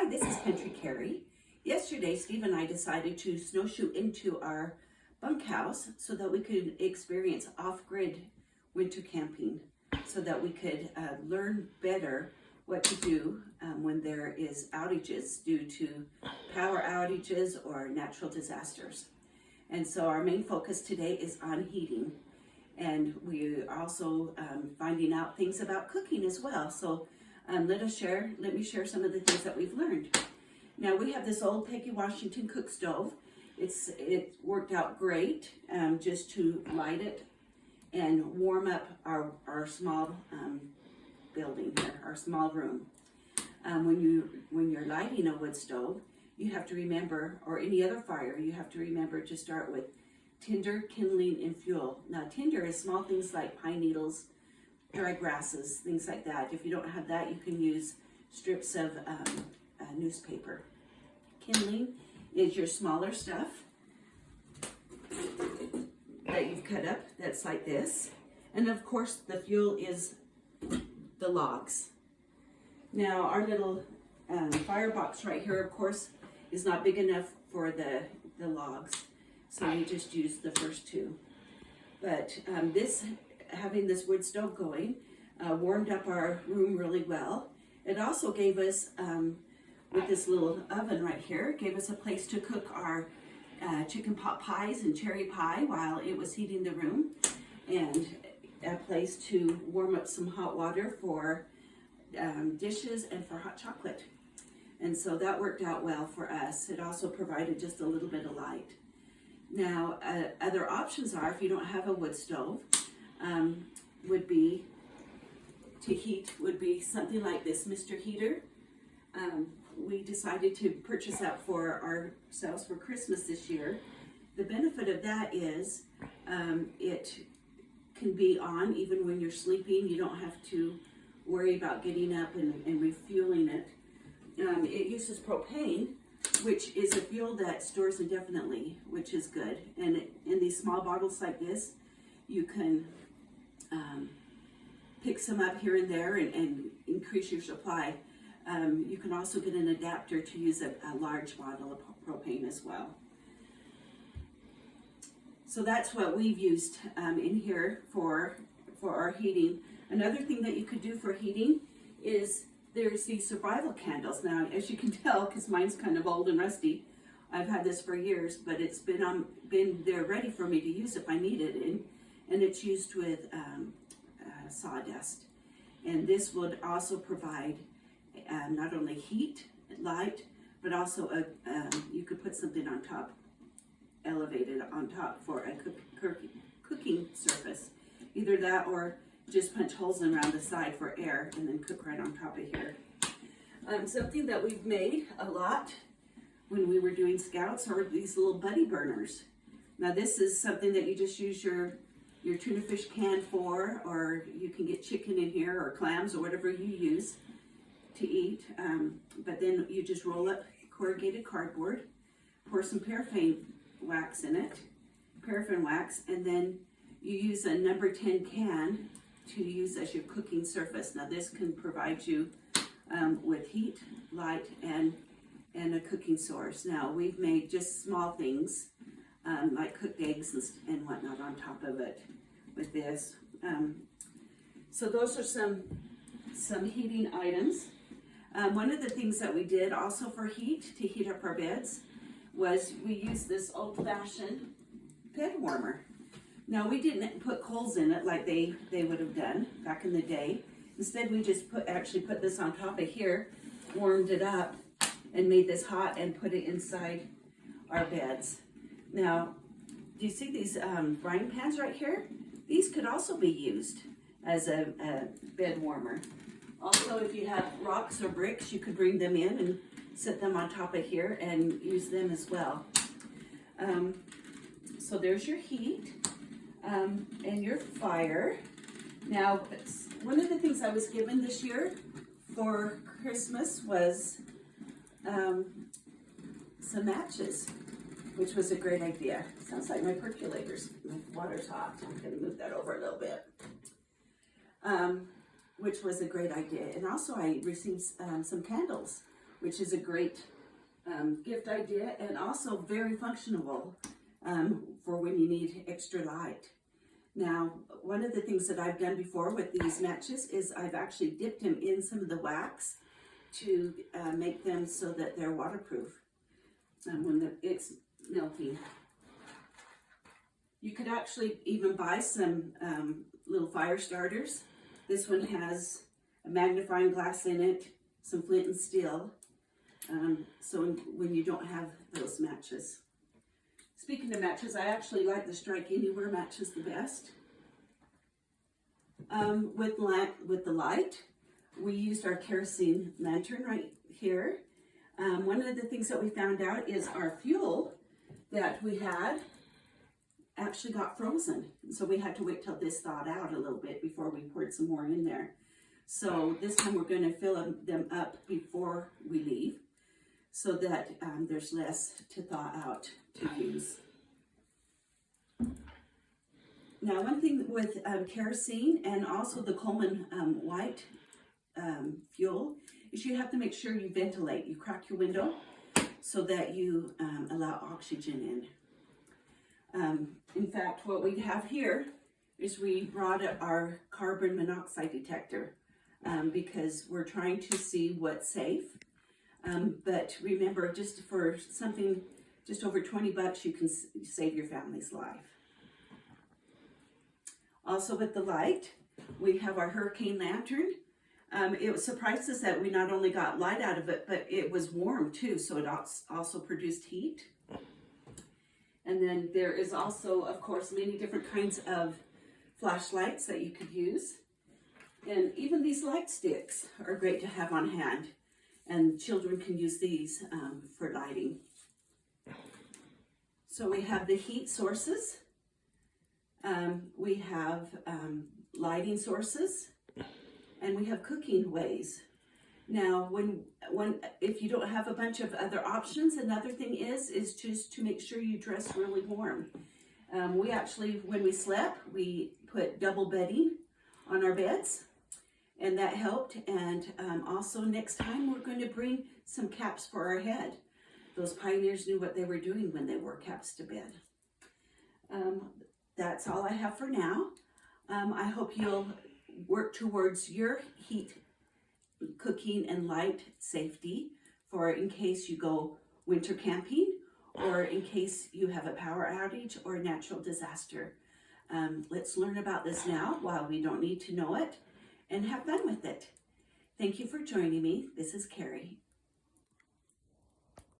Hi, this is Country Carrie. Yesterday, Steve and I decided to snowshoe into our bunkhouse so that we could experience off-grid winter camping, so that we could learn better what to do when there is outages due to power outages or natural disasters. And so our main focus today is on heating, and we are also finding out things about cooking as well. So let me share some of the things that we've learned. Now, we have this old Peggy Washington cook stove. It worked out great just to light it and warm up our small building here, our small room. When you're lighting a wood stove, you have to remember, or any other fire, you have to remember to start with tinder, kindling, and fuel. Now, tinder is small things like pine needles, dry grasses, things like that. If you don't have that, you can use strips of newspaper. Kindling is your smaller stuff that you've cut up, that's like this. And of course, the fuel is the logs. Now, our little firebox right here, of course, is not big enough for the logs, so we just use the first two. But having this wood stove going warmed up our room really well. It also gave us, with this little oven right here, gave us a place to cook our chicken pot pies and cherry pie while it was heating the room, and a place to warm up some hot water for dishes and for hot chocolate. And so that worked out well for us. It also provided just a little bit of light. Now, other options are, if you don't have a wood stove, would be something like this Mr. Heater. We decided to purchase that for ourselves for Christmas this year. The benefit of that is it can be on even when you're sleeping. You don't have to worry about getting up and refueling it. It uses propane, which is a fuel that stores indefinitely, which is good. And in these small bottles like this, you can pick some up here and there and increase your supply. You can also get an adapter to use a large bottle of propane as well. So that's what we've used in here for our heating. Another thing that you could do for heating is there's these survival candles. Now, as you can tell, because mine's kind of old and rusty, I've had this for years, but it's been there ready for me to use if I need it, and it's used with sawdust. And this would also provide not only heat, light, but also you could put something on top, elevated on top for a cooking surface. Either that or just punch holes in around the side for air and then cook right on top of here. Something that we've made a lot when we were doing scouts are these little buddy burners. Now, this is something that you just use your tuna fish can for, or you can get chicken in here or clams or whatever you use to eat. But then you just roll up corrugated cardboard, pour some paraffin wax in it, and then you use a number 10 can to use as your cooking surface. Now, this can provide you with heat, light, and a cooking source. Now, we've made just small things like cooked eggs and whatnot on top of it with this. So those are some heating items. One of the things that we did also for heat, to heat up our beds, was we used this old-fashioned bed warmer. Now, we didn't put coals in it like they would have done back in the day. Instead, we just actually put this on top of here, warmed it up, and made this hot and put it inside our beds. Now, do you see these frying pans right here? These could also be used as a bed warmer. Also, if you have rocks or bricks, you could bring them in and set them on top of here and use them as well. So there's your heat and your fire. Now, one of the things I was given this year for Christmas was some matches, which was a great idea. Sounds like my percolator's, my water's hot. I'm gonna move that over a little bit. Which was a great idea. And also I received some candles which is a great gift idea, and also very functional for when you need extra light. Now, one of the things that I've done before with these matches is I've actually dipped them in some of the wax to make them so that they're waterproof when it's melting. You could actually even buy some little fire starters. This one has a magnifying glass in it, some flint and steel, so when you don't have those matches. Speaking of matches, I actually like the Strike Anywhere matches the best. With the light, we used our kerosene lantern right here. One of the things that we found out is our fuel that we had actually got frozen. So we had to wait till this thawed out a little bit before we poured some more in there. So this time we're going to fill them up before we leave so that there's less to thaw out to use. Now, one thing with kerosene and also the Coleman white fuel is you have to make sure you ventilate. You crack your window so that you allow oxygen in. In fact, what we have here is we brought our carbon monoxide detector because we're trying to see what's safe. But remember, just for something just over $20, you can save your family's life. Also with the light, we have our hurricane lantern. It surprised us that we not only got light out of it, but it was warm too, so it also produced heat. And then there is also, of course, many different kinds of flashlights that you could use. And even these light sticks are great to have on hand. And children can use these for lighting. So we have the heat sources. We have lighting sources. And we have cooking ways. Now, if you don't have a bunch of other options, another thing is just to make sure you dress really warm. We actually, when we slept, we put double bedding on our beds, and that helped. And also next time we're going to bring some caps for our head. Those pioneers knew what they were doing when they wore caps to bed. That's all I have for now. I hope you'll work towards your heat, cooking, and light safety for in case you go winter camping or in case you have a power outage or a natural disaster. Let's learn about this now while we don't need to know it and have fun with it. Thank you for joining me. This is Carrie.